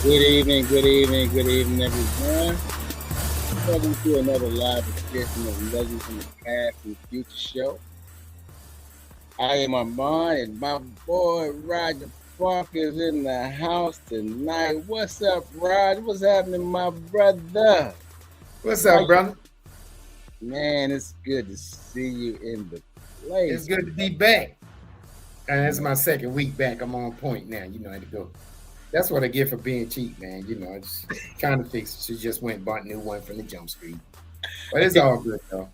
Good evening, everyone. Welcome to another live edition of Legends from the Past and Future show. I am Armand, and my boy Roger Funk is in the house tonight. What's up, Rod? What's happening, my brother? What's How up, you? brother? Man, it's good to see you in the It's place. good to be back. And it's my second week back. I'm on point now. You know how to go. That's what I get for being cheap, man. I just trying to fix it. She just went and bought a new one from the jump street. But it's all good though.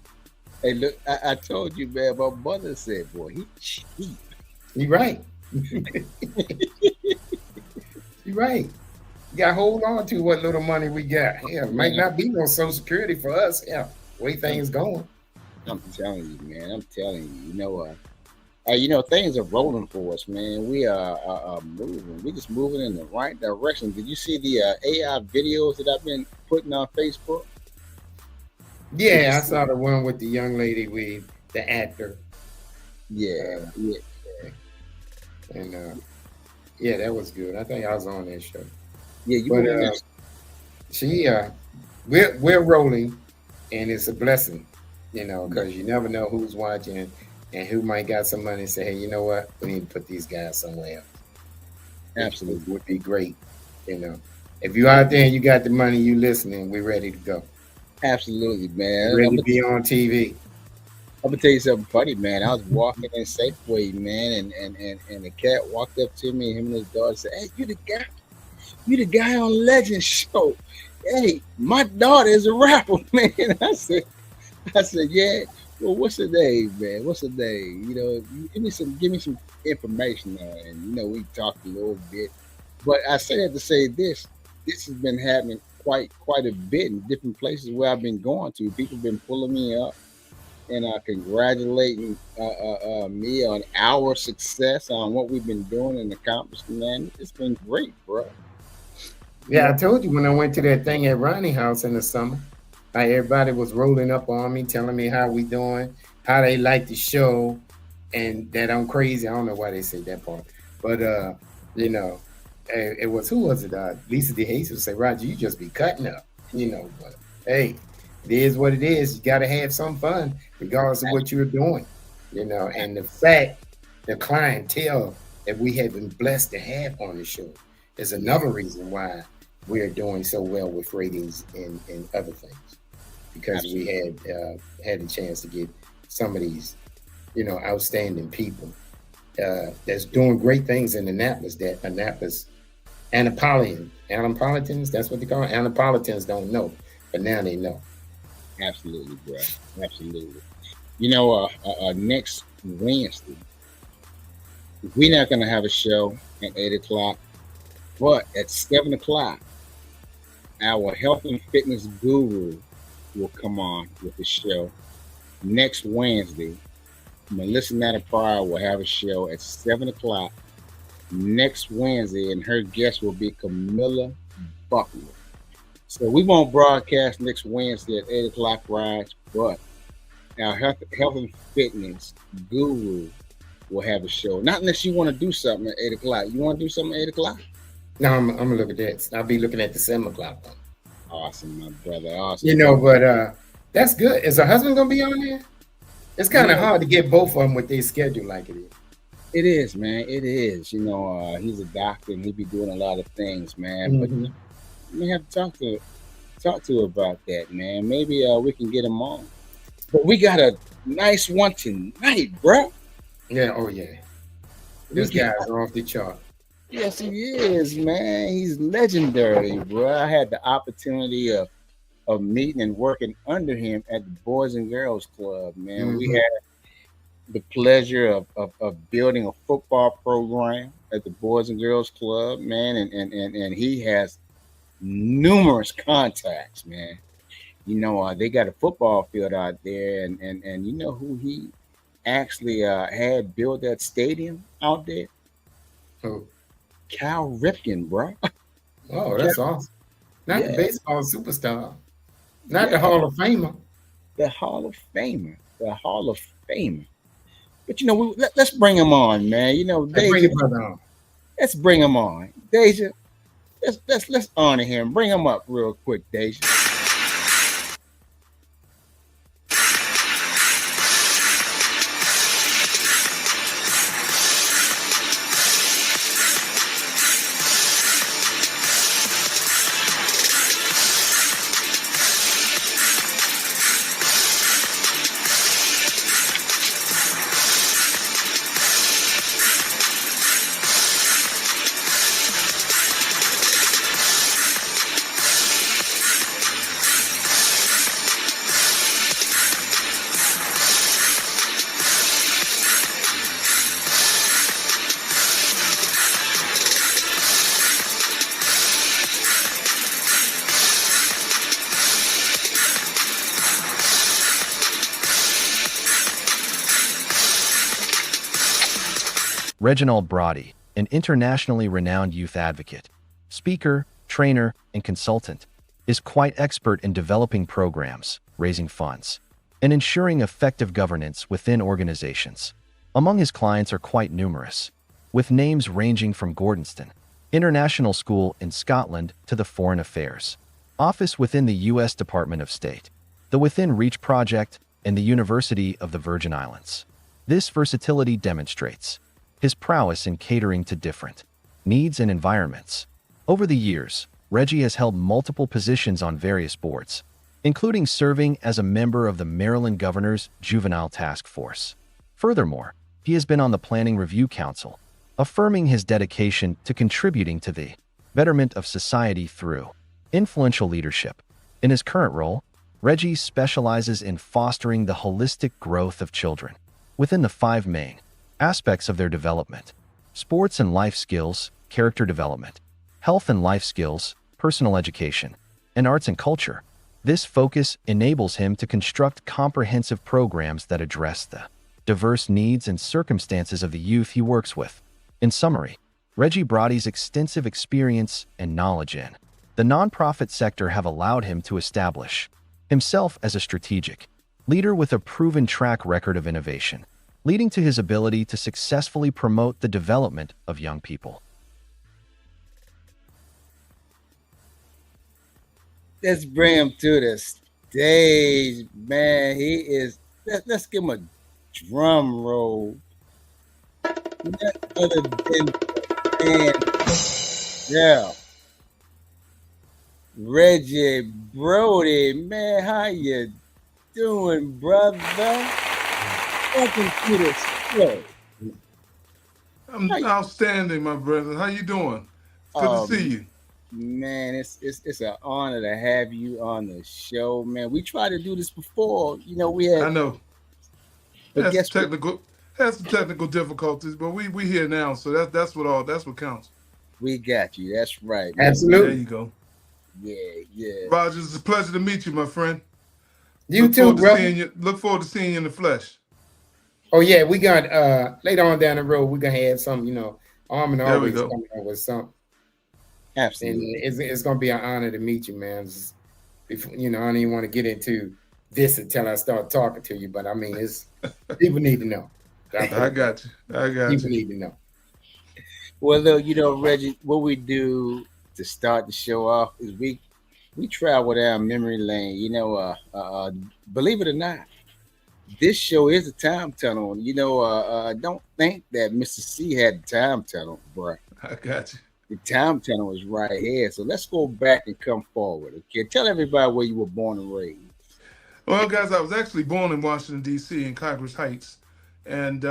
Hey, look, I told you, man. My mother said, "Boy, he cheap." You right. You right. You gotta hold on to what little money we got. Yeah, it might Man, not be no social security for us. Yeah, way I'm, things going. I'm telling you, man. I'm telling you. Things are rolling for us, man. We are moving. We're just moving in the right direction. Did you see the AI videos that I've been putting on Facebook? Did you Yeah, I see? saw the one with the young lady with the actor. Yeah, Uh, yeah, and yeah, that was good. I think I was on that show. yeah. You But were in there. she we're rolling, and it's a blessing, Yeah, because you never know who's watching and who might got some money and say, hey, you know what, we need to put these guys somewhere else, which absolutely, would be great. you know if you out there and you got the money, you listening, we're ready to go. absolutely, We're man. ready to be on TV. I'm gonna tell you something funny, man. I was walking in Safeway, man, and the cat walked up to me, and him and his daughter said, "Hey, you the guy? You the guy on Legend Show? Hey, my daughter is a rapper, man." I said, yeah. Well, what's her name, man? What's her name? Give me some information on it. And we talked a little bit. But I say that to say this. This has been happening quite a bit in different places where I've been going to. People have been pulling me up and congratulating me on our success on what we've been doing and accomplishing, man. It's been great, bro. You Yeah, I know, told you when I went to that thing at Ronnie House in the summer, how everybody was rolling up on me, telling me how we doing, how they like the show, and that I'm crazy. I don't know why they say that part, but you know, it was, who was it? Lisa DeHaze say, Roger, you just be cutting up, But hey, it is what it is. You got to have some fun, regardless of what you're doing, And the fact, the clientele that we have been blessed to have on the show is yeah, another reason why we're doing so well with ratings and other things, because we absolutely, had a chance to get some of these, outstanding people that's doing great things in Annapolis. That Annapolitans, that's what they call it. Annapolitans don't know, but now they know. absolutely, bro. Absolutely. Next Wednesday, we're not going to have a show at 8 o'clock, but at 7 o'clock, our health and fitness guru will come on with the show. Next Wednesday, Melissa Nattapara will have a show at 7 o'clock next Wednesday, and her guest will be Camilla Buckler. So we won't broadcast next Wednesday at 8 o'clock, Raj, but our health and fitness guru will have a show. Not unless you want to do something at 8 o'clock. You want to do something at 8 o'clock? Now I'm gonna look at that. I'll be looking at the 7 o'clock one. Awesome, my brother. Awesome. But that's good. Is her husband gonna be on there? It's You kind of know, hard to get both of them with their schedule like it is. it is, man. It is. He's a doctor and he be doing a lot of things, man. But Hmm. we have to talk to her about that, man. Maybe we can get him on. But we got a nice one tonight, bro. Yeah. Oh yeah. We This got guy's off the chart. Yes, he is, man. He's legendary, bro. I had the opportunity of meeting and working under him at the Boys and Girls Club, man. We Hmm. had the pleasure of building a football program at the Boys and Girls Club, man, and he has numerous contacts, man. They got a football field out there, and you know who he actually had built that stadium out there? Oh, Cal Ripken, bro. oh, Cal, that's awesome. Not the yeah, baseball superstar, not the yeah, Hall of Famer. the Hall of Famer, the Hall of Famer. But let's bring him on, man. Hey, bring Deja, your brother on. let's bring him on. Deja, Let's honor him. Bring him up real quick, Deja. Reginald Broddie, an internationally renowned youth advocate, speaker, trainer, and consultant, is quite expert in developing programs, raising funds, and ensuring effective governance within organizations. Among his clients are quite numerous, with names ranging from Gourdonston International School in Scotland to the Foreign Affairs Office within the U.S. Department of State, the Within Reach Project, and the University of the Virgin Islands. This versatility demonstrates his prowess in catering to different needs and environments. Over the years, Reggie has held multiple positions on various boards, including serving as a member of the Maryland Governor's Juvenile Task Force. Furthermore, he has been on the Planning Review Council, affirming his dedication to contributing to the betterment of society through influential leadership. In his current role, Reggie specializes in fostering the holistic growth of children within the 5 main aspects of their development: sports and life skills, character development, health and life skills, personal education, and arts and culture. This focus enables him to construct comprehensive programs that address the diverse needs and circumstances of the youth he works with. In summary, Reggie Broddie's extensive experience and knowledge in the nonprofit sector have allowed him to establish himself as a strategic leader with a proven track record of innovation, leading to his ability to successfully promote the development of young people. Let's bring him to the stage, man. He is. Let's give him a drum roll. None other than man, yeah, Reggie Broddie, man. How you doing, brother? Welcome to the show. I'm How you- outstanding, my brother. How you doing? It's good to see you. Man, it's an honor to have you on the show, man. We tried to do this before, we I had, know but had some guess what? technical difficulties, but we here now, so that's what counts. We got you. That's right, man. There Absolutely. you go. Yeah, yeah. Rogers, it's a pleasure to meet you, my friend. You Look too, forward to brother. seeing you. Look forward to seeing you in the flesh. Oh yeah, we got later on down the road, we're gonna have some, Armin There we always go. coming up with something. And Absolutely. it's gonna be an honor to meet you, man. Before, I don't even want to get into this until I start talking to you, but I mean, it's people need to know. I got you. I got People you. need to know. Well, look, Reggie, what we do to start the show off is we travel down memory lane. Believe it or not, this show is a time tunnel. Don't think that Mr. C had the time tunnel, bro. I got you. The time tunnel is right here. So let's go back and come forward. Okay, tell everybody where you were born and raised. Well, guys, I was actually born in Washington, D.C., in Congress Heights. And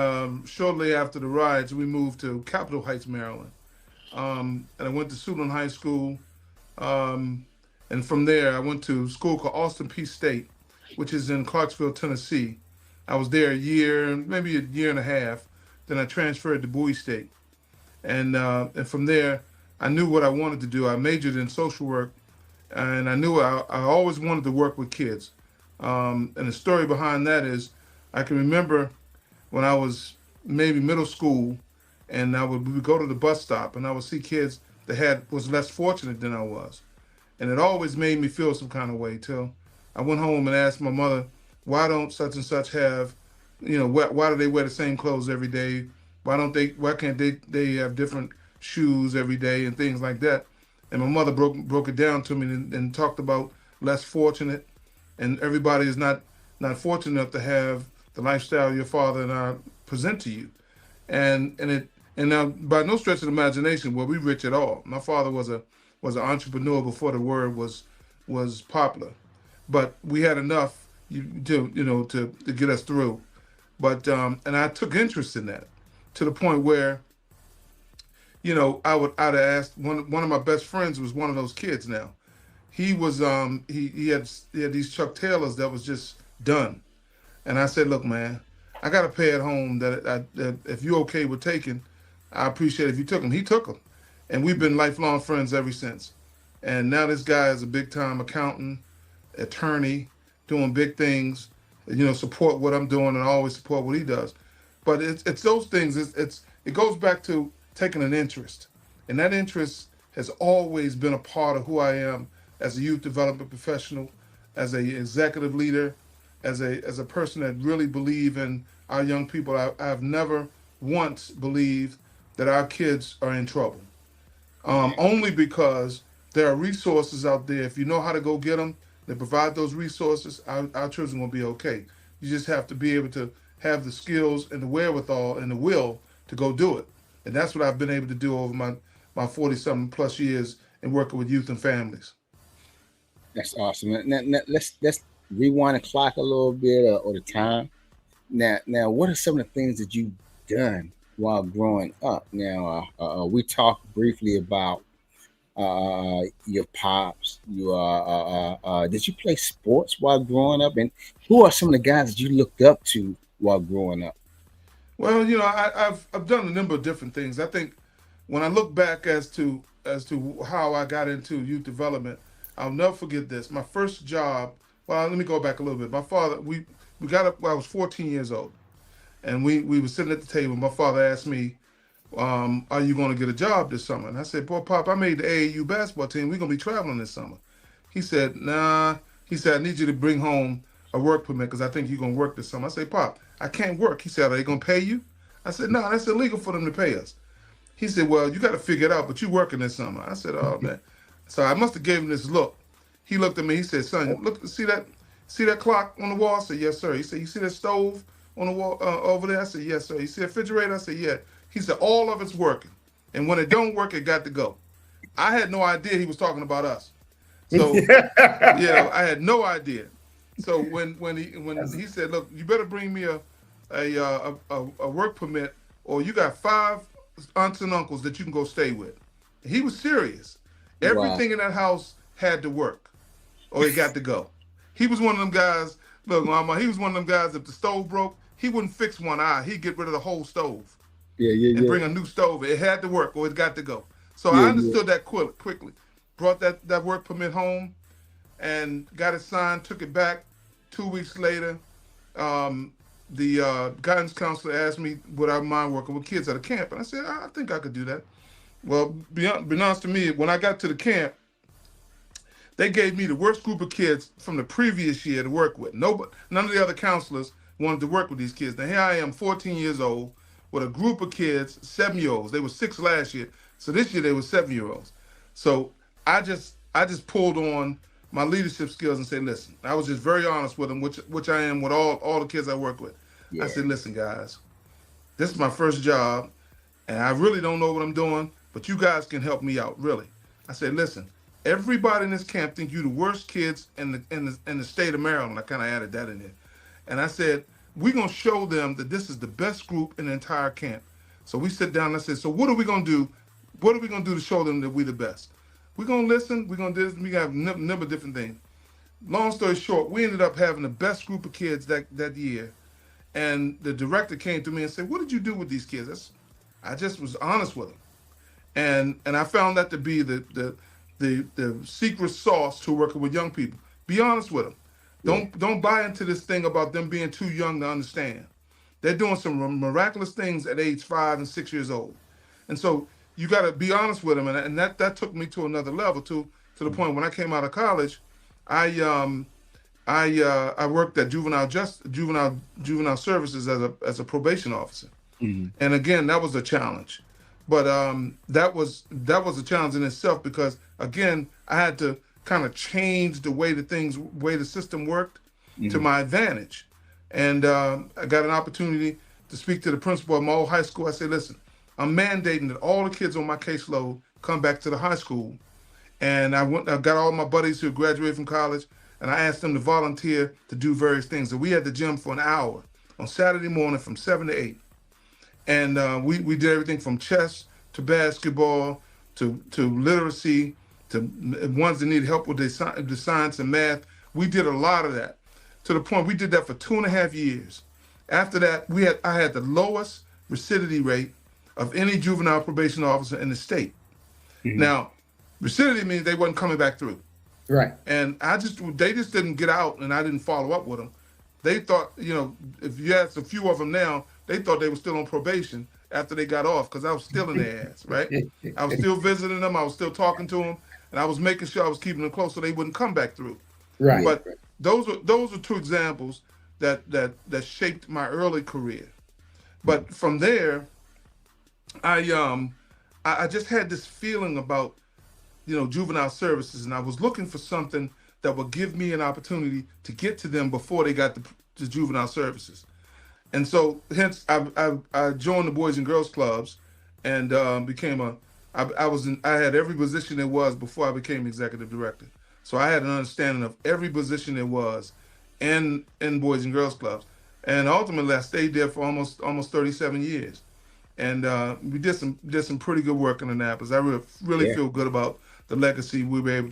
shortly after the riots, we moved to Capitol Heights, Maryland. And I went to Suitland High School. And from there, I went to a school called Austin Peay State, which is in Clarksville, Tennessee. I was there a year, maybe a year and a half. Then I transferred to Bowie State. And from there, I knew what I wanted to do. I majored in social work, and I knew I always wanted to work with kids. And the story behind that is I can remember when I was maybe middle school, and we would go to the bus stop, and I would see kids that was less fortunate than I was, and it always made me feel some kind of way. Till I went home and asked my mother, why don't such and such have, why do they wear the same clothes every day? Why can't they have different shoes every day and things like that? And my mother broke it down to me and talked about less fortunate, and everybody is not fortunate enough to have the lifestyle your father and I present to you. And now, by no stretch of the imagination were we rich at all. My father was an entrepreneur before the word was popular, but we had enough to get us through. But and I took interest in that to the point where, I'd have asked one of my best friends was one of those kids. Now, he was he had these Chuck Taylors that was just done, and I said, look, man, I got a pair at home that if you're okay with taking, I appreciate it if you took them. He took them, and we've been lifelong friends ever since. And now this guy is a big time accountant, attorney, doing big things. Support what I'm doing and always support what he does. But it's those things. It goes back to taking an interest, and that interest has always been a part of who I am as a youth development professional, as a executive leader, as a person that really believe in our young people. I've never once believed that our kids are in trouble, only because there are resources out there. If you know how to go get them, they provide those resources, our children will be okay. You just have to be able to have the skills and the wherewithal and the will to go do it. And that's what I've been able to do over my 40-something plus years in working with youth and families. That's awesome. Now, let's rewind the clock a little bit, or the time. Now, what are some of the things that you've done while growing up? Now, we talked briefly about your pops. Did you play sports while growing up? And who are some of the guys that you looked up to while growing up? Well, I've done a number of different things. I think when I look back as to how I got into youth development, I'll never forget this. My first job. Well, let me go back a little bit. My father, we got up. I was 14 years old, and we were sitting at the table. My father asked me, "Are you going to get a job this summer?" And I said, "Boy, Pop, I made the AAU basketball team. We're going to be traveling this summer." He said, "Nah." He said, "I need you to bring home a work permit because I think you're going to work this summer." I said, "Pop, I can't work." He said, "Are they going to pay you?" I said, "No, that's illegal for them to pay us." He said, "Well, you got to figure it out, but you working this summer." I said, "Oh, man." So I must have gave him this look. He looked at me. He said, "Son, look, see that clock on the wall?" I said, "Yes, sir." He said, "You see that stove on the wall over there?" I said, "Yes, sir." You see the refrigerator? I said, "Yeah." He said, "All of it's working, and when it don't work, it got to go." I had no idea he was talking about us. So I had no idea. So when he said, "Look, you better bring me a work permit, or you got 5 aunts and uncles that you can go stay with." He was serious. Everything in that house had to work, or it got to go. He was one of them guys. Look, Mama, he was one of them guys. If the stove broke, he wouldn't fix one eye. He'd get rid of the whole stove. And bring a new stove. It had to work, or it got to go. So I understood that quickly. Brought that work permit home, and got it signed. Took it back. 2 weeks later, the guidance counselor asked me would I mind working with kids at a camp, and I said I think I could do that. Well, be honest to me, when I got to the camp, they gave me the worst group of kids from the previous year to work with. None of the other counselors wanted to work with these kids. Now here I am, 14 years old, with a group of kids, 7-year-olds. They were 6 last year, so this year they were 7-year-olds. So I just pulled on my leadership skills and said, listen, I was just very honest with them, which I am with all the kids I work with. I said, listen, guys, this is my first job, and I really don't know what I'm doing, but you guys can help me out, really. I said, listen, everybody in this camp think you the worst kids in the state of Maryland. I kind of added that in there. And I said, we're going to show them that this is the best group in the entire camp. So we sit down and I said, so what are we going to do? What are we going to do to show them that we're the best? We're going to listen. We're going to do this. We got a number of different things. Long story short, we ended up having the best group of kids that year. And the director came to me and said, what did you do with these kids? I just was honest with them. And I found that to be the secret sauce to working with young people. Be honest with them. Don't buy into this thing about them being too young to understand. They're doing some miraculous things at age 5 and 6 years old. And so you got to be honest with them. And that took me to another level, to the point when I came out of college, I worked at juvenile services as a probation officer. Mm-hmm. And again, that was a challenge. But that was a challenge in itself because again, I had to kind of change the way the system worked to my advantage. And I got an opportunity to speak to the principal of my old high school. I said, listen, I'm mandating that all the kids on my caseload come back to the high school. And I got all my buddies who graduated from college, and I asked them to volunteer to do various things. So we had the gym for an hour on Saturday morning from 7 to 8. And we did everything from chess to basketball to literacy to ones that need help with the science and math. We did a lot of that to the point we did that for 2.5 years. After that, I had the lowest recidivity rate of any juvenile probation officer in the state. Now, recidivity means they wasn't coming back through. Right. And they just didn't get out, and I didn't follow up with them. They thought, if you ask a few of them now, they thought they were still on probation after they got off because I was still in their ass, right? I was still visiting them. I was still talking to them, and I was making sure I was keeping them close so they wouldn't come back through. Right. But those are two examples that shaped my early career. But from there, I just had this feeling about juvenile services, and I was looking for something that would give me an opportunity to get to them before they got to juvenile services. And so hence I joined the Boys and Girls Clubs and became I had every position there was before I became executive director. So I had an understanding of every position there was in Boys and Girls Clubs. And ultimately I stayed there for almost 37 years. And we did some pretty good work in Annapolis. I really feel good about the legacy we were able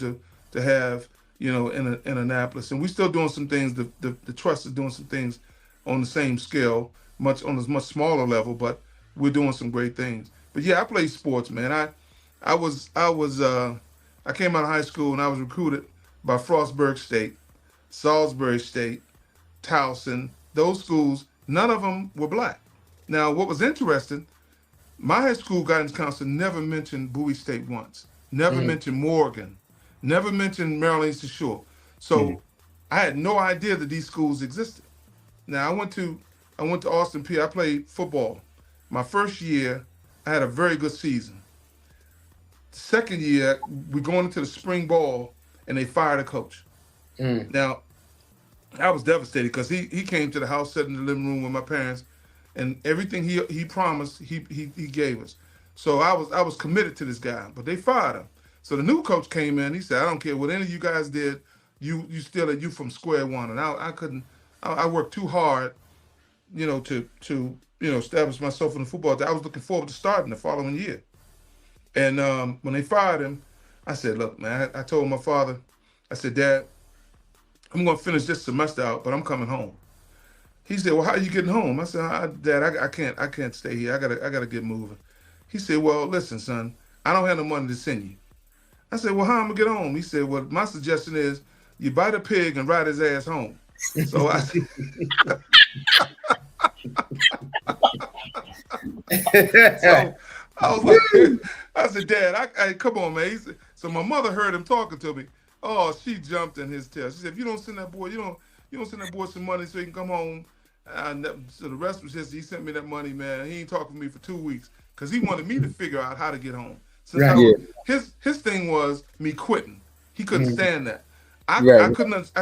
to have, in Annapolis. And we're still doing some things. The trust is doing some things on the same scale, on a much smaller level, but we're doing some great things. But yeah, I played sports, man. I came out of high school and I was recruited by Frostburg State, Salisbury State, Towson. Those schools, none of them were black. Now, what was interesting, my high school guidance counselor never mentioned Bowie State once, never mentioned Morgan, never mentioned Maryland Eastern Shore. So I had no idea that these schools existed. Now, I went to Austin P. I played football. My first year, I had a very good season. The second year, we're going into the spring ball, and they fired a coach. Now, I was devastated because he came to the house, sat in the living room with my parents, and everything he promised, he gave us. So I was committed to this guy, but they fired him. So the new coach came in. He said, "I don't care what any of you guys did. You from square one." And I couldn't. I worked too hard, to establish myself in the football. I was looking forward to starting the following year. And when they fired him, I said, "Look, man," I told my father, I said, "Dad, I'm going to finish this semester out, but I'm coming home." He said, "Well, how are you getting home?" I said, "Dad, I can't stay here. I gotta get moving." He said, "Well, listen, son, I don't have no money to send you." I said, "Well, how am I gonna get home?" He said, "Well, my suggestion is you buy the pig and ride his ass home." So I said, so I was like, I said, "Dad, I come on, man." He said, so my mother heard him talking to me. Oh, she jumped in his tail. She said, "If you don't send that boy, you don't send that boy some money so he can come home." So the rest was history. He sent me that money, man. He ain't talking to me for 2 weeks because he wanted me to figure out how to get home. His thing was me quitting. He couldn't stand that. I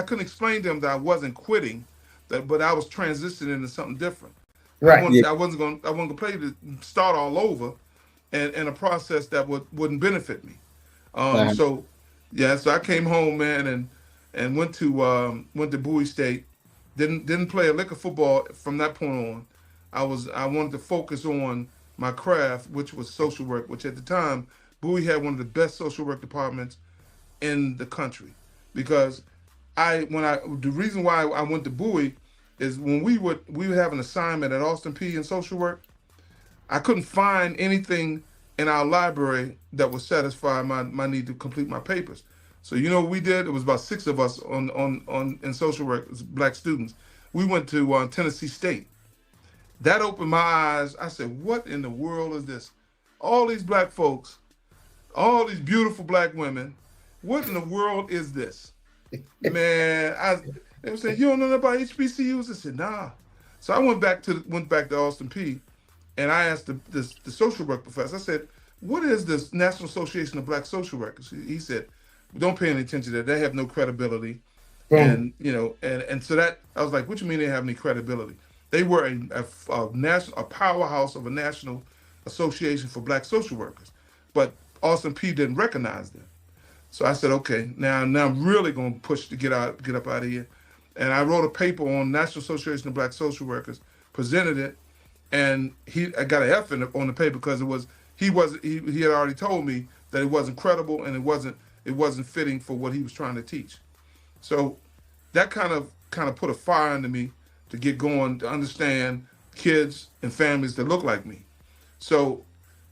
couldn't explain to him that I wasn't quitting, but I was transitioning into something different. Right. I wasn't gonna play to start all over, and a process that wouldn't benefit me. So I came home, man, and went to Bowie State. Didn't play a lick of football from that point on. I wanted to focus on my craft, which was social work, which at the time Bowie had one of the best social work departments in the country. Because the reason why I went to Bowie is when we would have an assignment at Austin P in social work, I couldn't find anything in our library that would satisfy my need to complete my papers. So what we did? It was about 6 of us in social work, black students. We went to Tennessee State. That opened my eyes. I said, "What in the world is this? All these black folks, all these beautiful black women. What in the world is this?" Man, they were saying, "You don't know about HBCUs?" I said, "Nah." So I went back to Austin P, And I asked the social work professor, I said, what is this National Association of Black Social Workers? He said, don't pay any attention to that. They have no credibility. Boom. And, and so that, I was like, what do you mean they have any credibility? They were a powerhouse of a national association for black social workers. But Austin P didn't recognize them. So I said, okay, now I'm really going to push to get up out of here. And I wrote a paper on National Association of Black Social Workers, presented it, and I got an F on the paper because he had already told me that it wasn't credible and it wasn't fitting for what he was trying to teach. So that kind of put a fire under me to get going, to understand kids and families that look like me. So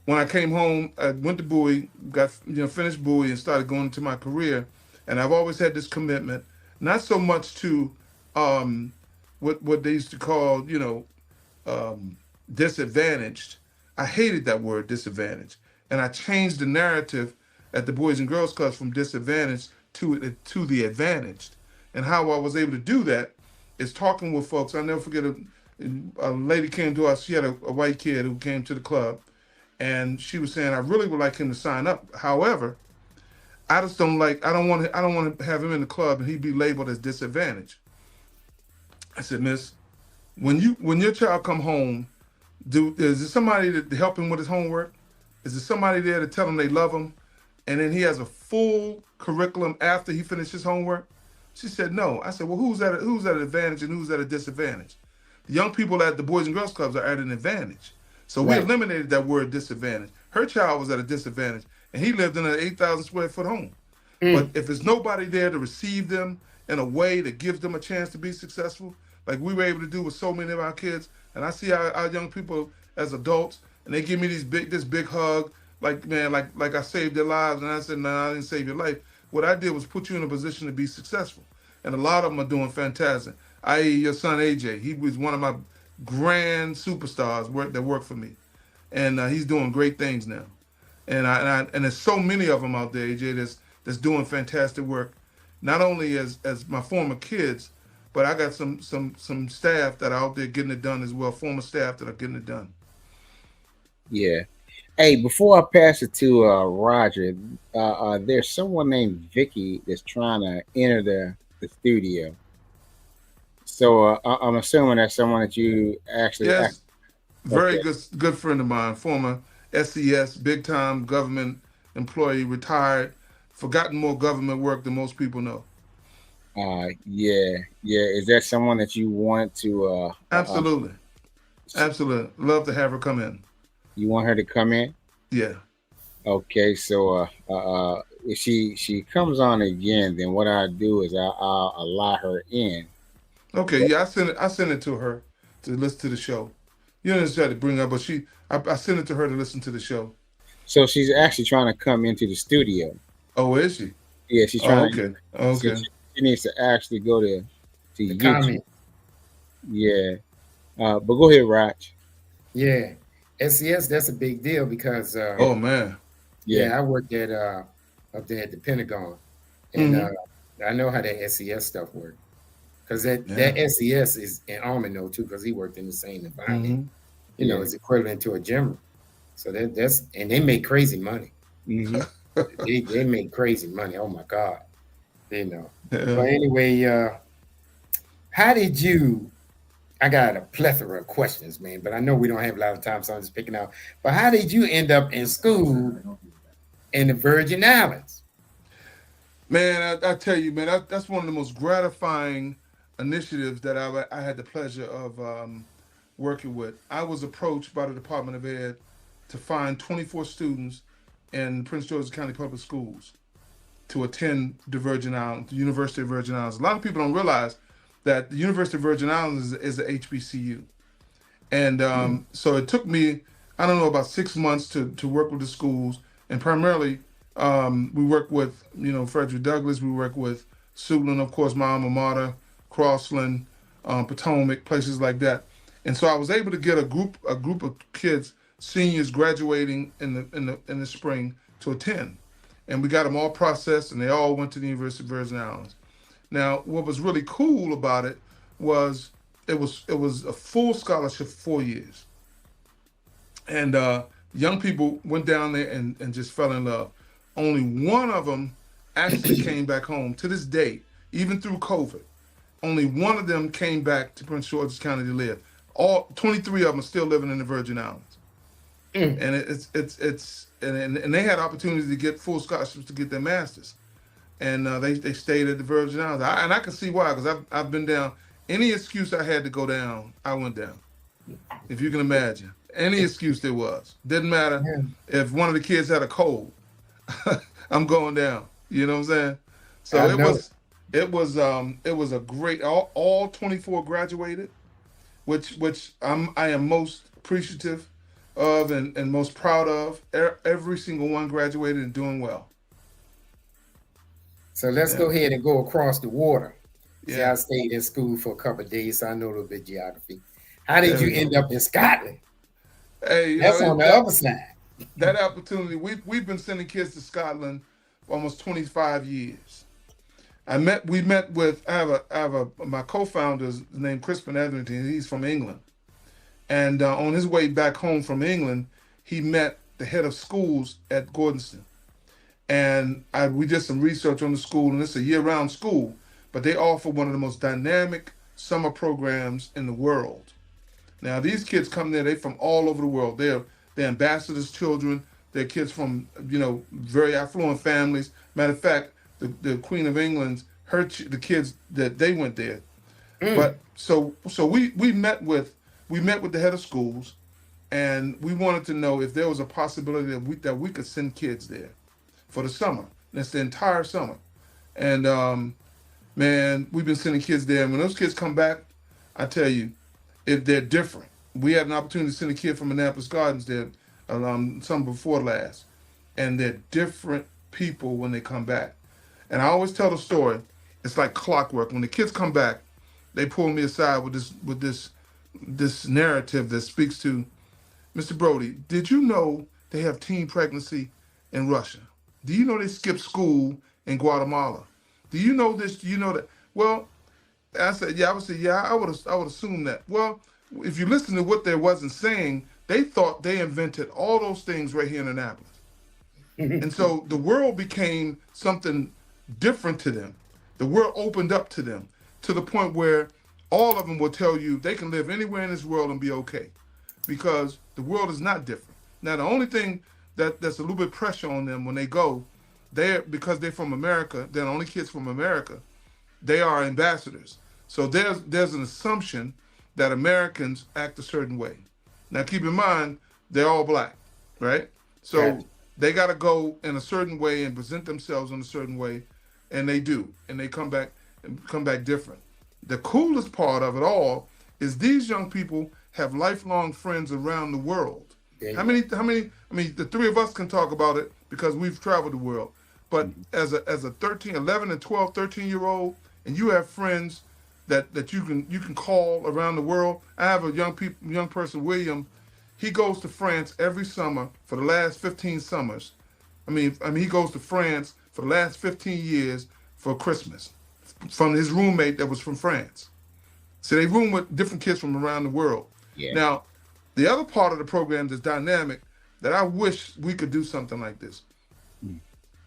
when I came home, I went to Bowie, got finished Bowie, and started going into my career. And I've always had this commitment, not so much to what they used to call disadvantaged. I hated that word disadvantaged, and I changed the narrative at the Boys and Girls Clubs from disadvantaged to the advantaged. And how I was able to do that is talking with folks. I'll never forget a lady came to us. She had a white kid who came to the club, and she was saying, I really would like him to sign up. However, I don't want to have him in the club and he'd be labeled as disadvantaged. I said, Miss, when your child come home, is there somebody to help him with his homework? Is there somebody there to tell him they love him? And then he has a full curriculum after he finished his homework? She said, no. I said, well, who's at an advantage and who's at a disadvantage? The young people at the Boys and Girls Clubs are at an advantage. So we eliminated that word disadvantage. Her child was at a disadvantage, and he lived in an 8,000 square foot home. But if there's nobody there to receive them in a way that gives them a chance to be successful, like we were able to do with so many of our kids, and I see our young people as adults, and they give me this big hug, like, man, like I saved their lives, and I said, no, I didn't save your life. What I did was put you in a position to be successful, and a lot of them are doing fantastic. I.e., your son AJ, he was one of my grand superstars that worked for me, and he's doing great things now. And there's so many of them out there, AJ, that's doing fantastic work, not only as my former kids, but I got some staff that are out there getting it done as well, former staff that are getting it done. Yeah. Hey, before I pass it to Roger, there's someone named Vicky that's trying to enter the studio. So I'm assuming that's someone that you actually. Yes, very Okay. good friend of mine, former SES, big time government employee, retired, forgotten more government work than most people know. Yeah. Is that someone that you want to? Absolutely, absolutely, love to have her come in. You want her to come in? Yeah. Okay. So if she comes on again, then what I do is I'll allow her in. Okay. Yeah, I sent it to her to listen to the show. You don't necessarily bring her, but I sent it to her to listen to the show. So she's actually trying to come into the studio. Oh, is she? Yeah, she's Oh, trying to. okay. So Okay. she needs to actually go to The YouTube. comment. Yeah. But go ahead, Raj. Yeah. SES, that's a big deal because Oh man. I worked at up there at the Pentagon, and I know how that SES stuff works. Because that SES is, and Armin know too, because he worked in the same environment. You know, it's equivalent to a general. So that's and they make crazy money. Mm-hmm. They make crazy money. Oh my God. You know. Yeah. But anyway, how did you? I got a plethora of questions, man, but I know we don't have a lot of time, so I'm just picking out. But how did you end up in school in the Virgin Islands? Man, I tell you, man, that's one of the most gratifying initiatives that I had the pleasure of working with. I was approached by the Department of Ed to find 24 students in Prince George's County Public Schools to attend the University of Virgin Islands. A lot of people don't realize that the University of Virgin Islands is a HBCU. And so it took me, I don't know, about 6 months to work with the schools. And primarily, we work with, Frederick Douglass, we work with Suitland, of course, my alma mater, Crossland, Potomac, places like that. And so I was able to get a group of kids, seniors graduating in the spring to attend. And we got them all processed, and they all went to the University of Virgin Islands. Now, what was really cool about it was it was a full scholarship for 4 years. And young people went down there and just fell in love. Only one of them actually came back home to this day, even through COVID. Only one of them came back to Prince George's County to live. All 23 of them are still living in the Virgin Islands, and and they had opportunities to get full scholarships to get their masters, and they stayed at the Virgin Islands. And I can see why, because I've been down. Any excuse I had to go down, I went down. If you can imagine, any excuse there was, didn't matter if one of the kids had a cold. I'm going down. You know what I'm saying? So it was a great, all 24 graduated, which I am most appreciative of and most proud of. Every single one graduated and doing well. So let's go ahead and go across the water. See, Yeah. I stayed in school for a couple of days, so I know a little bit of geography. How did There you we end go. up in Scotland? Hey, That's on the other side. that opportunity, we've been sending kids to Scotland for almost 25 years. We met with my co-founder's named Crispin Etherington. He's from England, and on his way back home from England, he met the head of schools at Gourdonston, and we did some research on the school, and it's a year-round school, but they offer one of the most dynamic summer programs in the world. Now these kids come there; they from all over the world. They're ambassadors' children. They're kids from very affluent families. Matter of fact, the Queen of England's the kids that they went there. But so we met with the head of schools, and we wanted to know if there was a possibility that we could send kids there for the summer. That's the entire summer. And man, we've been sending kids there. And when those kids come back, I tell you, if they're different. We had an opportunity to send a kid from Annapolis Gardens there, some before last, and they're different people when they come back. And I always tell the story. It's like clockwork. When the kids come back, they pull me aside with this narrative that speaks to Mr. Broddie. Did you know they have teen pregnancy in Russia? Do you know they skip school in Guatemala? Do you know this? Do you know that? Well, I said, yeah. I would say, yeah. I would assume that. Well, if you listen to what they wasn't saying, they thought they invented all those things right here in Annapolis. And so the world became something different to them. The world opened up to them to the point where all of them will tell you they can live anywhere in this world and be okay because the world is not different. Now, the only thing that's a little bit pressure on them when they go, because they're from America, they're the only kids from America, they are ambassadors. So there's an assumption that Americans act a certain way. Now, keep in mind, they're all black, right? So Right. they got to go in a certain way and present themselves in a certain way, and they do, and they come back different. The coolest part of it all is these young people have lifelong friends around the world. There you How many? I mean, the three of us can talk about it because we've traveled the world. But as a 13, 11, and 12, 13-year-old, and you have friends that you can call around the world. I have a young person, William. He goes to France every summer for the last 15 summers. I mean, he goes to France for the last 15 years for Christmas from his roommate that was from France. So they room with different kids from around the world. Yeah. Now, the other part of the program that's dynamic that I wish we could do something like this.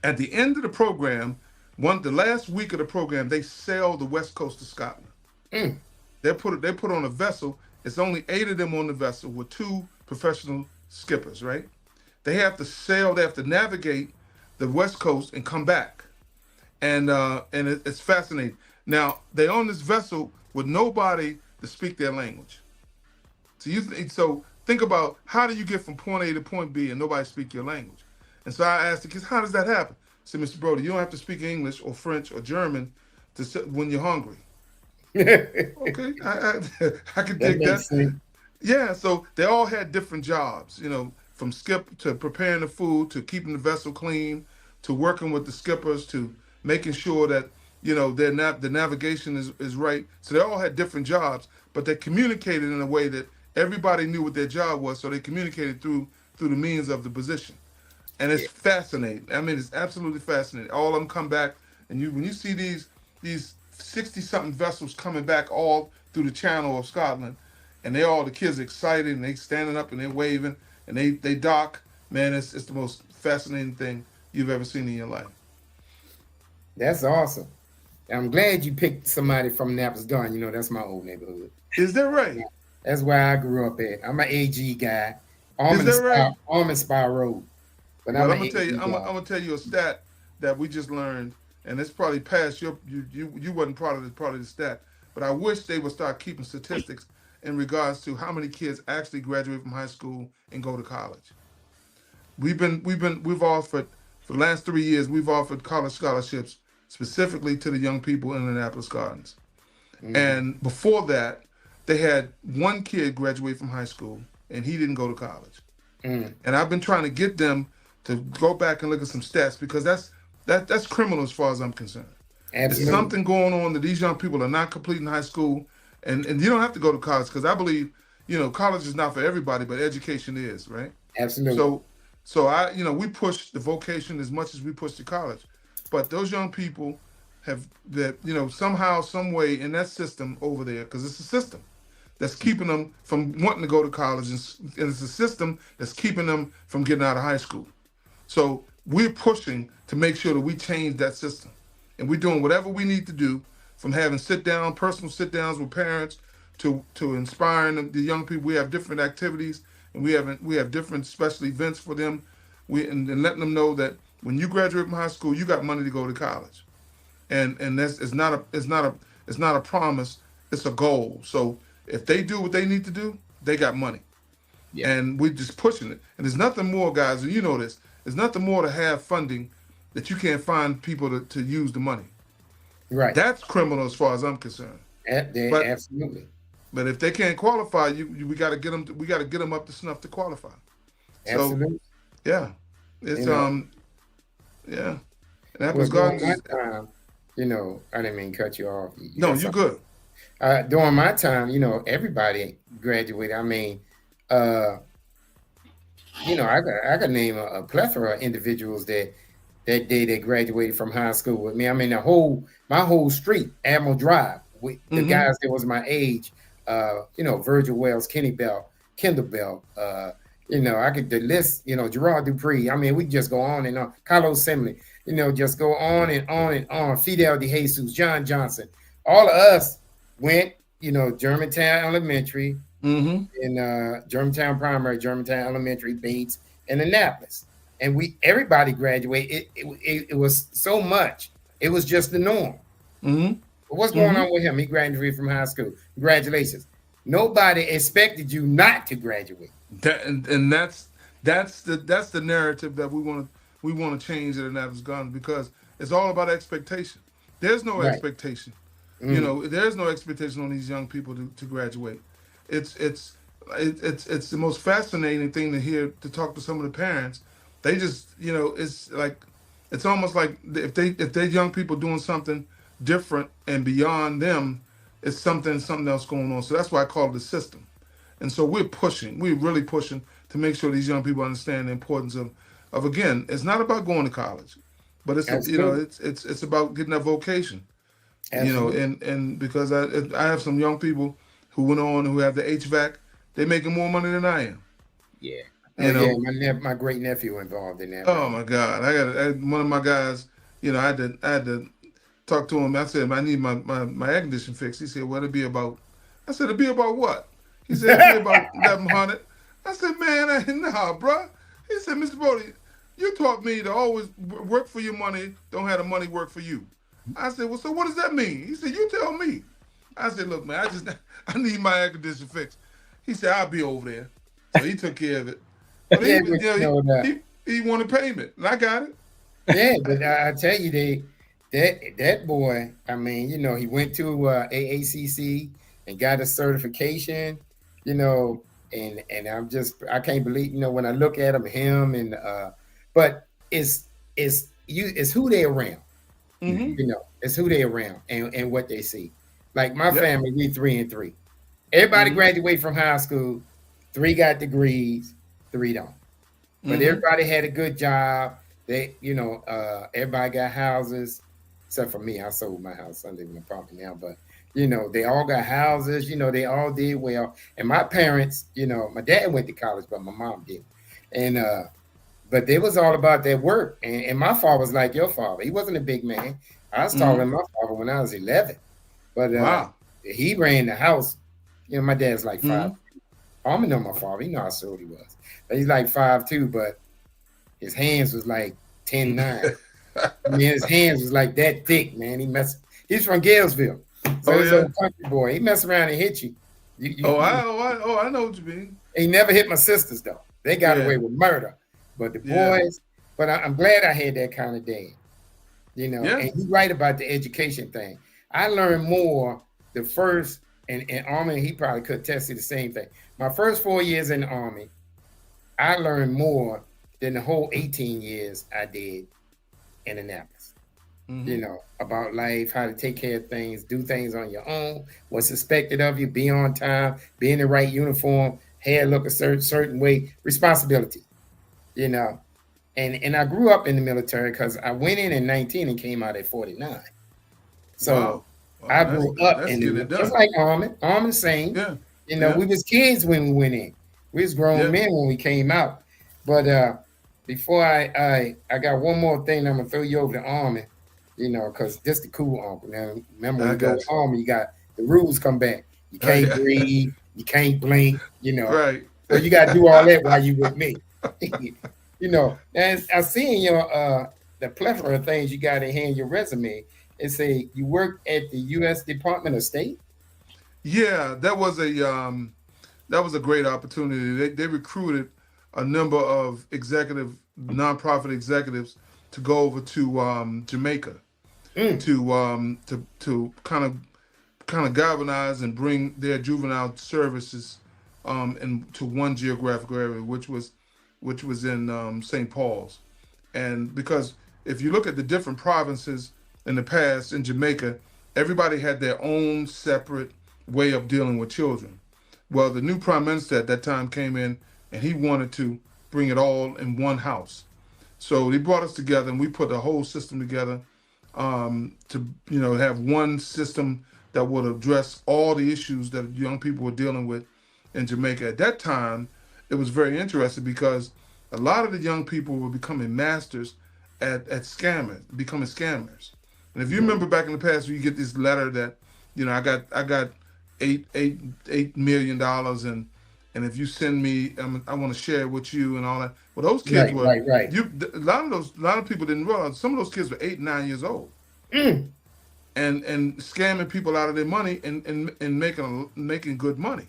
At the end of the program, the last week of the program, they sail the west coast of Scotland. They put on a vessel. It's only 8 of them on the vessel with 2 professional skippers, right? They have to sail, they have to navigate the west coast and come back. And it's fascinating. Now, they're on this vessel with nobody to speak their language. So think about, how do you get from point A to point B and nobody speak your language? And so I asked the kids, how does that happen? I said, Mr. Broddie, you don't have to speak English or French or German when you're hungry. Okay, I can dig makes that. sense. Yeah, so they all had different jobs, from skip to preparing the food to keeping the vessel clean to working with the skippers to making sure that the navigation is right. So they all had different jobs, but they communicated in a way that everybody knew what their job was. So they communicated through the means of the position, and it's fascinating. I mean, it's absolutely fascinating. All of them come back, and when you see these 60-something vessels coming back all through the channel of Scotland, and the kids are excited and they standing up and they're waving, and they dock. Man, it's the most fascinating thing you've ever seen in your life. That's awesome. I'm glad you picked somebody from Annapolis. Darn, that's my old neighborhood. Is that right? That's where I grew up at. I'm an AG guy. Is that right? Almond Spire Road. But Well, I'm I'm an gonna tell AG you, I'm guy. gonna tell you a stat that we just learned, and it's probably past you wasn't part of the stat, but I wish they would start keeping statistics in regards to how many kids actually graduate from high school and go to college. We've offered for the last 3 years, we've offered college scholarships specifically to the young people in Annapolis Gardens. Mhm. And before that, they had one kid graduate from high school and he didn't go to college. Mm. And I've been trying to get them to go back and look at some stats because that's criminal as far as I'm concerned. There's Absolutely. something going on that these young people are not completing high school, and you don't have to go to college because I believe college is not for everybody, but education is, right? Absolutely. So we push the vocation as much as we push the college, but those young people have that somehow, some way in that system over there because it's a system that's keeping them from wanting to go to college, and it's a system that's keeping them from getting out of high school. So we're pushing to make sure that we change that system. And we're doing whatever we need to do, from having personal sit downs with parents to inspiring the young people. We have different activities and we have different special events for them. And letting them know that when you graduate from high school, you got money to go to college. And that's it's not a promise, it's a goal. So if they do what they need to do, they got money. Yeah. And we're just pushing it. And there's nothing more, guys, and you know this. There's nothing more to have funding that you can't find people to use the money. Right. That's criminal as far as I'm concerned. But Absolutely. but if they can't qualify, we got to get them. We got to get them up to snuff to qualify. So Absolutely. yeah, it's You know, yeah. well, Annapolis during Gardens my is time, I didn't mean to cut you off. You no, got you're something. good. During my time, everybody graduated. I mean, uh, I could name a plethora of individuals that day that graduated from high school with me. I mean, my whole street, Admiral Drive, with the Mm-hmm. guys that was my age, Virgil Wells, Kenny Bell, Kendall Bell, I could the list, Gerard Dupree. I mean, we just go on and on. Carlos Semley, just go on and on and on. Fidel De Jesus, John Johnson, all of us went, Germantown Elementary, Mm-hmm. in Germantown Primary, Germantown Elementary, Bates, and Annapolis. And everybody graduated. It was so much. It was just the norm. Mm-hmm. But what's going Mm-hmm. on with him? He graduated from high school. Congratulations. Nobody expected you not to graduate. And that's the narrative that we want to change at Annapolis Gardens because it's all about expectation. There's no Right. expectation. Mm. There's no expectation on these young people to graduate. It's it's it's the most fascinating thing to talk to some of the parents. They just it's like it's almost like if they young people doing something different and beyond them, it's something else going on. So that's why I call it the system. And so we're really pushing to make sure these young people understand the importance of again, it's not about going to college, but Absolutely. it's about getting that vocation. Absolutely. And because I have some young people who went on who have the HVAC, they're making more money than I am. Yeah. Oh You yeah, know, my great nephew involved in that, oh brother. my God, one of my guys. I had to talk to him. I said I need my air condition fixed. He said, "Well, it'd be about." I said, "It'd be about what?" He said, "It'd be about 1,100." I said, "Man, nah, bruh." He said, "Mr. Brody, you taught me to always work for your money. Don't have the money work for you." I said, "Well, so what does that mean?" He said, "You tell me." I said, "Look, man, I need my air condition fixed." He said, "I'll be over there." So he took care of it. But he, Yeah, you but know, you know that. he wanted payment, and I got it. Yeah, but I tell you, that boy. I mean, he went to AACC and got a certification. You know, and I can't believe when I look at him and but it's who they around. Mm-hmm. It's who they around and what they see. Like my Yep. family, we 3 and 3. Everybody Mm-hmm. graduate from high school. 3 got degrees, 3 don't. But Mm-hmm. everybody had a good job. Everybody got houses, except for me. I sold my house. I live in an apartment now, but they all got houses. They all did well. And my parents, my dad went to college, but my mom didn't. And but they was all about their work. And my father was like your father. He wasn't a big man. I was taller than my father when I was 11. But Wow. he ran the house. You know, my dad's like 5'2". Mhm. I don't know my father. You know how short he was. But he's like 5'2", but his hands was like 10'9". I mean, his hands was like that thick, man. He's from Galesville. So Oh this yeah. old country boy, he mess around and hit you. I know what you mean. He never hit my sisters though. They got Yeah. away with murder. But the Yeah. boys, but I'm glad I had that kind of dad. You know, Yeah. and you're right about the education thing. I learned more the first in Army, he probably could attest to the same thing. My first 4 years in the Army, I learned more than the whole 18 years I did in Annapolis. You Mhm. know, about life, how to take care of things, do things on your own, what's expected of you, be on time, be in the right uniform, hair look a certain way, responsibility, you know. And I grew up in the military because I went in 19 and came out at 49. So Wow. Wow. I grew up That's in the getting it military, just done. like Armin. Armin same. Yeah. You know, Yeah. we was kids when we went in. We was grown Yeah. men when we came out. But before I got one more thing I'm gonna throw you over to Armin, you know, because this the cool uncle. Now remember when I you go got with Armin, you got the rules come back. You you. can't breathe, you can't blink, you know. Right. So you gotta do all that while you with me. You know, and I seen your the plethora of things you got in hand, your resume. It say you work at the U.S. Department of State. Yeah, that was a great opportunity. They recruited a number of nonprofit executives to go over to Jamaica Mm, to kind of galvanize and bring their juvenile services to one geographical area, which was in St. Paul's. And because if you look at the different provinces in the past in Jamaica, everybody had their own separate way of dealing with children. Well, the new prime minister at that time came in and he wanted to bring it all in one house. So he brought us together and we put the whole system together to have one system that would address all the issues that young people were dealing with in Jamaica. At that time, it was very interesting because a lot of the young people were becoming masters at scammers, becoming scammers. And if you remember back in the past, you get this letter that, I got $8 million and if you send me, I want to share it with you and all that. Well, those kids right, were right, right. a lot of people didn't realize some of those kids were 8, 9 years old Mm, and scamming people out of their money and making good money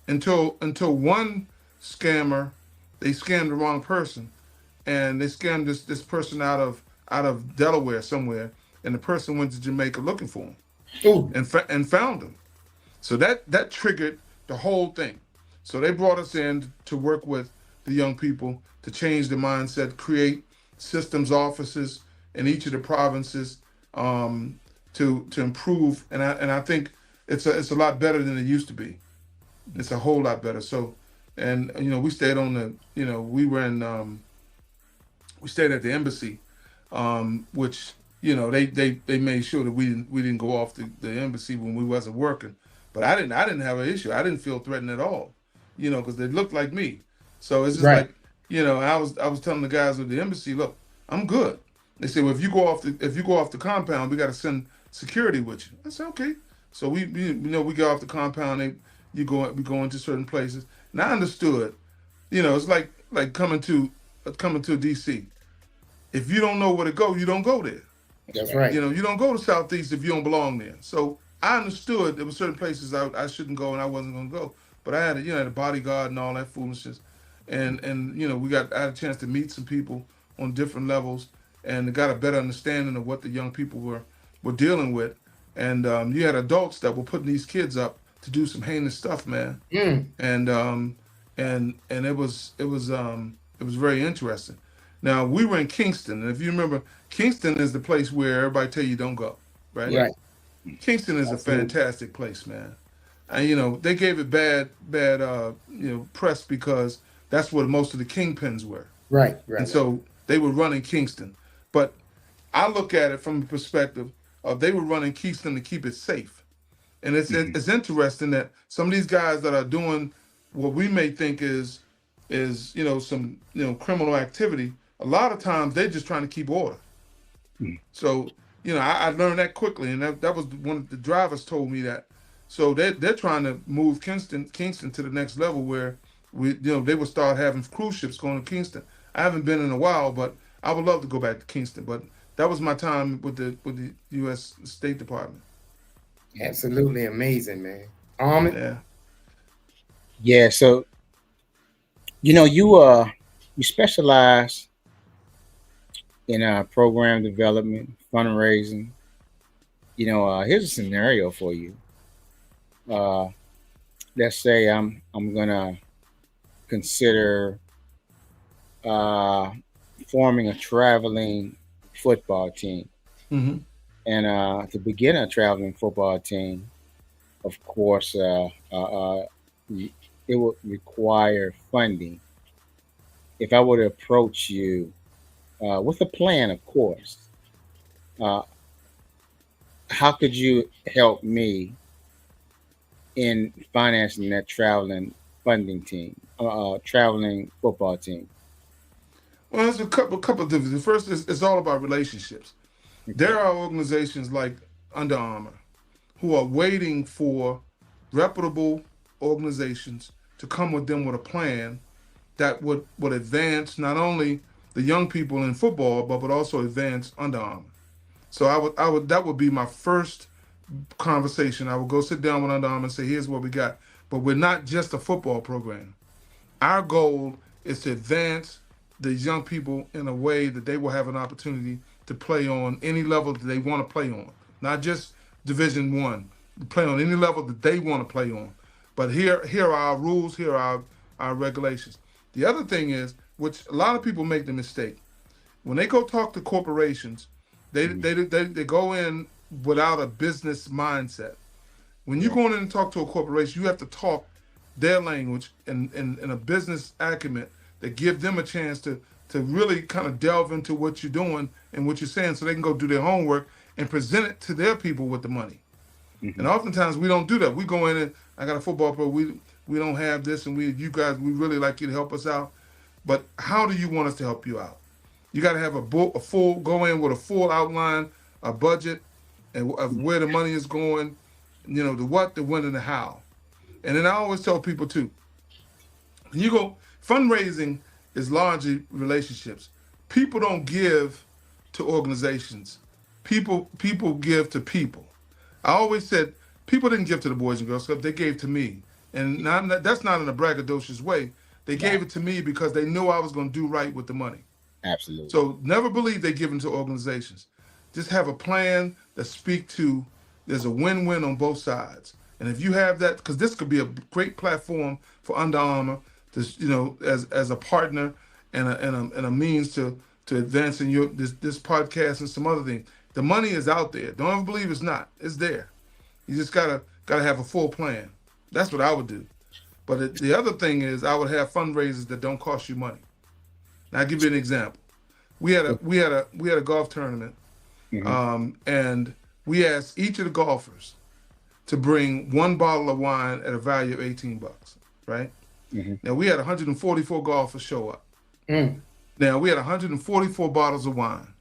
until one scammer they scammed the wrong person and they scammed this person out of Delaware somewhere and the person went to Jamaica looking for him ooh, and found him. So that triggered the whole thing. So they brought us in to work with the young people to change the mindset, create systems offices in each of the provinces to improve. And I think it's a lot better than it used to be. It's a whole lot better. So, and we stayed on the we stayed at the embassy, which they made sure that we didn't go off the embassy when we wasn't working. But I didn't have an issue. I didn't feel threatened at all, because they looked like me. So it's just right. like, I was telling the guys at the embassy, look, I'm good. They said, well, if you go off the compound, we got to send security with you. I said, okay. So we go off the compound. We go into certain places, and I understood. It's like coming to DC. If you don't know where to go, you don't go there. That's right. You don't go to Southeast if you don't belong there. So I understood there were certain places I shouldn't go and I wasn't going to go. But I had a bodyguard and all that foolishness, and I had a chance to meet some people on different levels and got a better understanding of what the young people were dealing with. And you had adults that were putting these kids up to do some heinous stuff, man. Mm, And it was very interesting. Now we were in Kingston, and if you remember, Kingston is the place where everybody tell you don't go, right? right. Kingston is a Absolutely. fantastic place, man. And they gave it bad press because that's where most of the kingpins were, Right, right, and right. so they were running Kingston. But I look at it from the perspective of they were running Kingston to keep it safe. And it's interesting that some of these guys that are doing what we may think is is some criminal activity, a lot of times they're just trying to keep order. Mm. So I learned that quickly, and that was one of the drivers told me that. So they're trying to move Kingston to the next level where they will start having cruise ships going to Kingston. I haven't been in a while, but I would love to go back to Kingston. But that was my time with the U.S. State Department. Absolutely amazing, man. Armin? Yeah. Yeah. So you specialize in program development, fundraising. Here's a scenario for you. Uh, let's say I'm gonna consider uh, forming a traveling football team, Hmm. and to begin a traveling football team, of course, it would require funding. If I were to approach you with a plan, of course, uh, how could you help me in financing that traveling funding team, traveling football team? Well, there's a couple of different. The first is it's all about relationships. Okay. There are organizations like Under Armour who are waiting for reputable organizations to come with them with a plan that would advance not only the young people in football, but would also advance Under Armour. So I would that would be my first conversation. I would go sit down with Under Armour and say, here's what we got. But we're not just a football program. Our goal is to advance these young people in a way that they will have an opportunity to play on any level that they want to play on, not just Division One, play on any level that they want to play on. But here are our rules, here are our regulations. The other thing is, which a lot of people make the mistake, when they go talk to corporations, Mhm. they go in without a business mindset. When you Yeah. go in and talk to a corporation, you have to talk their language and a business acumen that give them a chance to really kind of delve into what you're doing and what you're saying so they can go do their homework and present it to their people with the money. And Hmm. oftentimes we don't do that. We go in and I got a football pro, we don't have this and you guys we really like you to help us out. But how do you want us to help you out? You got to have a full go in with a full outline, a budget, and of where the money is going. The what, the when, and the how. And then I always tell people too, when you go fundraising is largely relationships. People don't give to organizations. People give to people. I always said people didn't give to the Boys and Girls Club; they gave to me, and that's not in a braggadocious way. They Right. gave it to me because they knew I was going to do right with the money. Absolutely. So never believe they give into organizations. Just have a plan that speak to. There's a win-win on both sides, and if you have that, because this could be a great platform for Under Armour, to, as a partner and a means to advance in this podcast and some other things. The money is out there. Don't ever believe it's not. It's there. You just gotta have a full plan. That's what I would do. But the other thing is, I would have fundraisers that don't cost you money. Now, I'll give you an example. We had a golf tournament, Hmm. and we asked each of the golfers to bring one bottle of wine at a value of $18. Right Hmm. now, we had 144 golfers show up. Mm. Now we had 144 bottles of wine.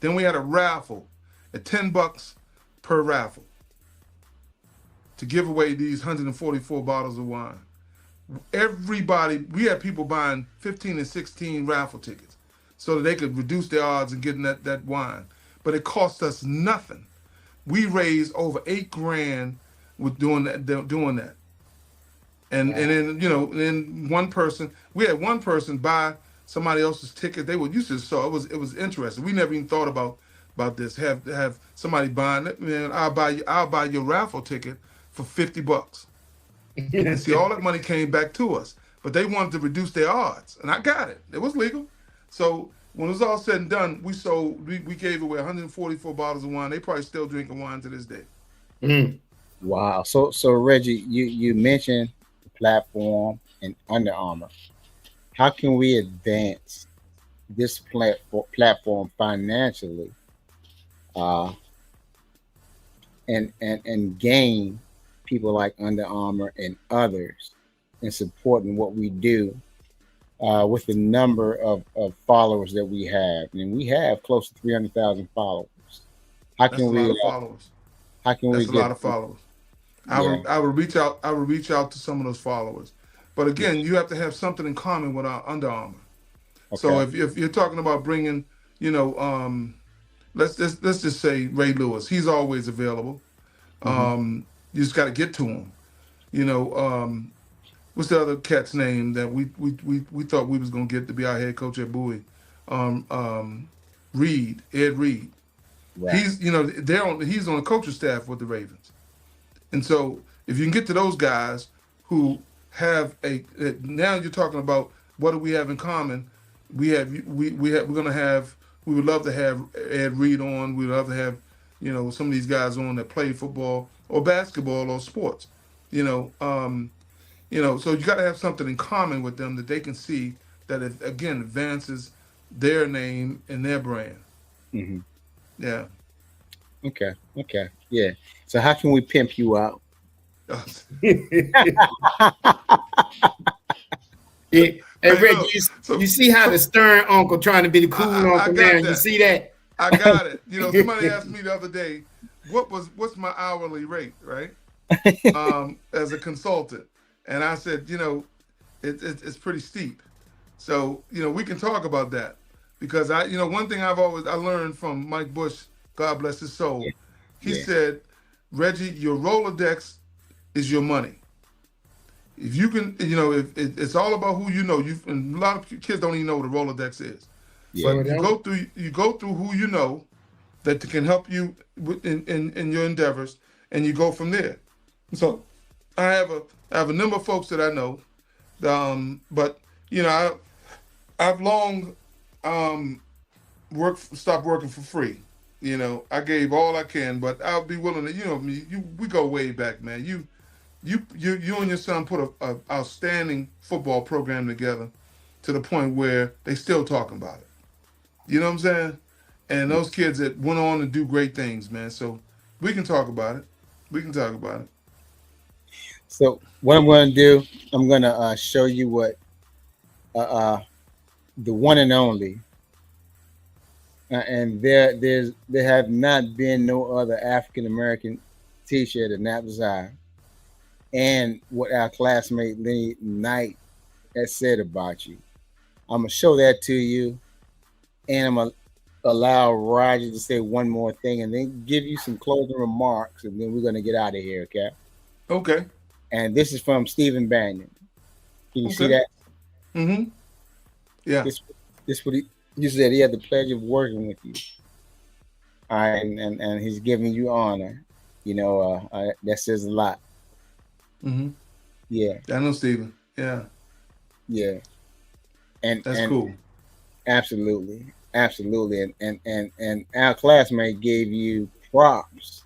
Then we had a raffle at $10 per raffle to give away these 144 bottles of wine. We had people buying 15 and 16 raffle tickets so that they could reduce their odds of getting that wine. But it cost us nothing. We raised over 8 grand with doing that. And Wow. then we had one person buy somebody else's ticket. They would use it, so it was interesting. We never even thought about this. Have somebody buying it, man. I'll buy your raffle ticket for $50. And see, all that money came back to us, but they wanted to reduce their odds, and I got it. It was legal. So when it was all said and done, we gave away 144 bottles of wine. They probably still drinking wine to this day. Mm. Wow. So Reggie, you mentioned the platform and Under Armour. How can we advance this platform financially, uh, and gain people like Under Armour and others in supporting what we do with the number of followers that we have, and we have close to 300,000 followers. How That's can a lot we? of followers. How can we That's a get? lot of followers. Yeah. I would reach out. I would reach out to some of those followers. But Yeah. again, you have to have something in common with our Under Armour. So Okay. if you're talking about bringing, you know, let's just say Ray Lewis, he's always available. Hmm. You just got to get to him. You know, what's the other cat's name that we thought we was gonna get to be our head coach at Bowie? Reed, Ed Reed. Right. He's on the coaching staff with the Ravens. And so if you can get to those guys who have now you're talking about what do we have in common? We would love to have Ed Reed on. We'd love to have, some of these guys on that play football or basketball or sports. You know, so you got to have something in common with them that they can see that it again advances their name and their brand. Hmm. Yeah. Okay. Okay. Yeah. So how can we pimp you out? Yeah. Hey, Reggie, look, you see how the stern uncle trying to be the cool uncle now? that. You see that? I got it. Somebody asked me the other day, what's my hourly rate, right? As a consultant, and I said, it's pretty steep. So we can talk about that because one thing I learned from Mike Bush, God bless his soul, he said, Reggie, your Rolodex is your money. If you can, if it's all about who you know. And a lot of kids don't even know what a Rolodex is. Yeah. But you go through who you know that can help you in your endeavors, and you go from there. So I have a number of folks that I know, but I've long stopped working for free. I gave all I can, but I'll be willing to. We go way back, man. You and your son put a outstanding football program together to the point where they still talking about it. You know what I'm saying? And those kids that went on to do great things, man. So we can talk about it. We can talk about it. So what I'm going to do, I'm going to show you what the one and only, and there have not been no other African American teacher at Annapolis High, and what our classmate Lenny Knight has said about you. I'm gonna show that to you, and I'm gonna allow Roger to say one more thing, and then give you some closing remarks, and then we're gonna get out of here, okay? Okay. And this is from Stephen Bannon. Can you see Okay. that? Mm-hmm. Yeah. This what he said. He had the pleasure of working with you. All right, and he's giving you honor. That says a lot. Mm-hmm. Yeah. I know Stephen. Yeah. Yeah. And That's cool. Absolutely. Absolutely. And our classmate gave you props.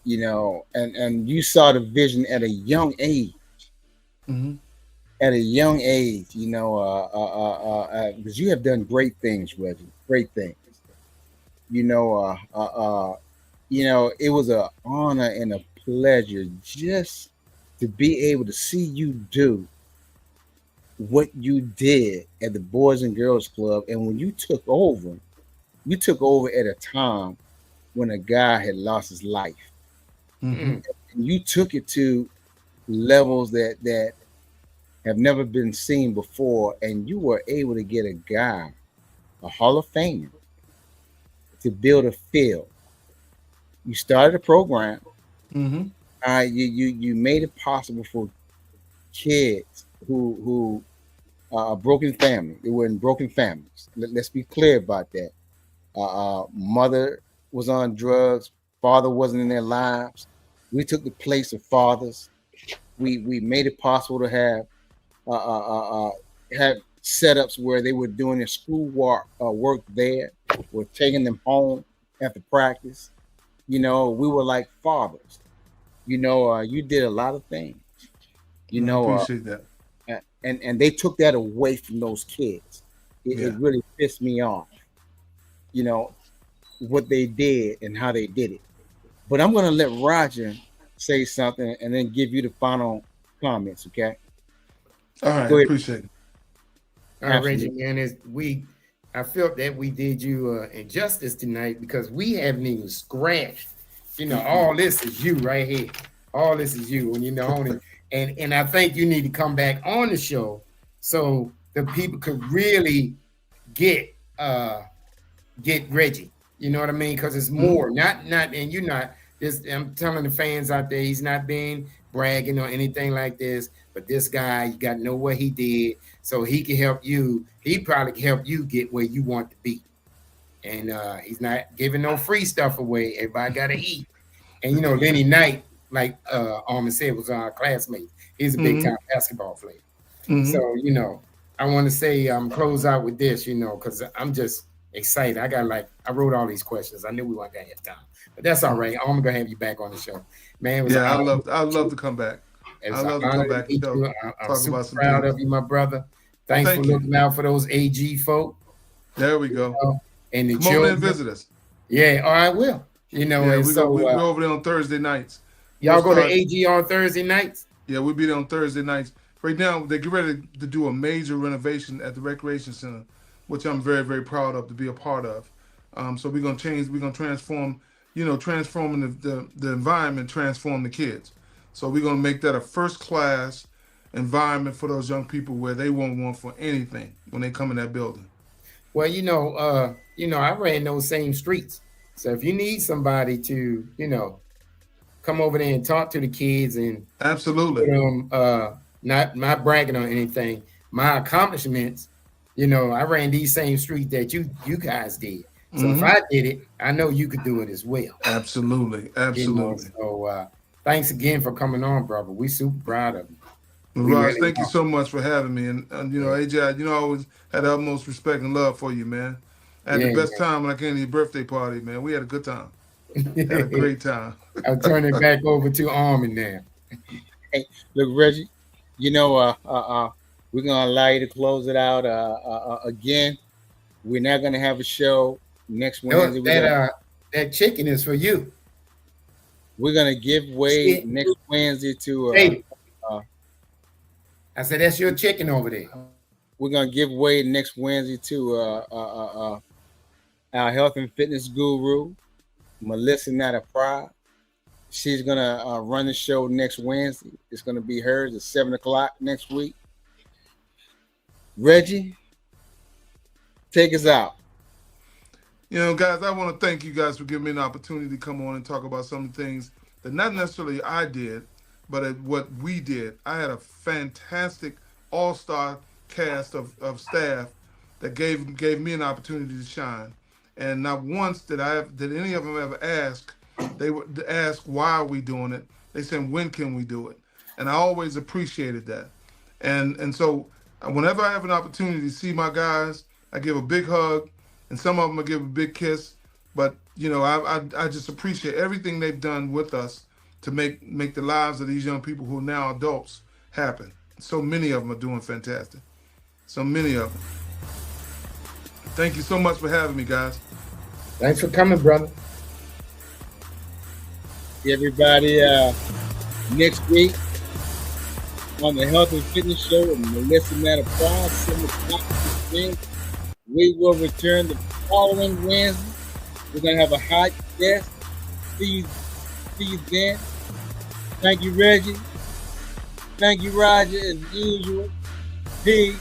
And you saw the vision at a young age. Mm-hmm. At a young age, because you have done great things, Reggie. Great things. It was an honor and a pleasure just to be able to see you do what you did at the Boys and Girls Club. And when you took over at a time when a guy had lost his life. Mm-hmm. And you took it to levels that have never been seen before, and you were able to get a guy, a Hall of Famer, to build a field. You started a program. Mm-hmm. You made it possible for kids who are broken family. They were in broken families. Let's be clear about that. Mother was on drugs. Father wasn't in their lives. We took the place of fathers. We made it possible to have setups where they were doing their school work there. We're taking them home after practice. We were like fathers. You did a lot of things. I appreciate that. And they took that away from those kids. It really pissed me off. What they did and how they did it. But I'm going to let Roger say something and then give you the final comments, okay? All right, appreciate it. Reggie, man, I felt that we did you injustice tonight because we haven't even scratched. All this is you right here. All this is you, and and I think you need to come back on the show so the people could really get Reggie. You know what I mean? Because it's more, not, and you're not. I'm telling the fans out there, he's not being bragging or anything like this. But this guy, you got to know what he did, so he can help you. He probably can help you get where you want to be. And he's not giving no free stuff away. Everybody got to eat. And Lenny Knight, like Armin said, was our classmate. He's a big time basketball player. So I want to say close out with this, because I'm just excited. I wrote all these questions. I knew we weren't gonna have time, but that's all right. I'm gonna have you back on the show, man. I'd love to come back. I'd love to come back. I'm super proud of you, my brother. Thanks for looking out for those AG folk. There we go. And the come over and visit us. Yeah, I will. we're over there on Thursday nights. Y'all go to AG on Thursday nights? Yeah, we'll be there on Thursday nights. Right now, they get ready to do a major renovation at the Recreation Center, which I'm very, very proud of to be a part of. So we're gonna transform, transforming the environment, transform the kids. So we're gonna make that a first class environment for those young people where they won't want for anything when they come in that building. Well, I ran those same streets. So if you need somebody to, come over there and talk to the kids and absolutely, not bragging on anything, my accomplishments, I ran these same streets that you guys did. So if I did it, I know you could do it as well. Absolutely. So thanks again for coming on, brother. We super proud of you. Ross, thank you so much for having me. And AJ, I always had the utmost respect and love for you, man. I had the best time when I came to your birthday party, man. We had a good time. Had a great time. I'll turn it back over to Armin now. Hey, look, Reggie, we're gonna allow you to close it out again. We're not gonna have a show next Wednesday. That chicken is for you. We're gonna give way next Wednesday to. I said that's your chicken over there. We're gonna give way next Wednesday to our health and fitness guru, Melissa Nata Pride. She's gonna run the show next Wednesday. It's gonna be hers at 7:00 next week. Reggie, take us out. Guys, I want to thank you guys for giving me an opportunity to come on and talk about some of the things that not necessarily I did, but what we did. I had a fantastic all-star cast of staff that gave me an opportunity to shine. And not once did any of them ever ask. They would ask, why are we doing it? They said, when can we do it? And I always appreciated that. And so whenever I have an opportunity to see my guys, I give a big hug, and some of them I give a big kiss. But I just appreciate everything they've done with us to make the lives of these young people who are now adults happen. So many of them are doing fantastic. So many of them. Thank you so much for having me, guys. Thanks for coming, brother. Everybody, next week on the Health and Fitness Show with Melissa Nata Pride, 7:00. We will return the following Wednesday. We're gonna have a hot guest. See you then. Thank you, Reggie. Thank you, Roger, as usual. Peace.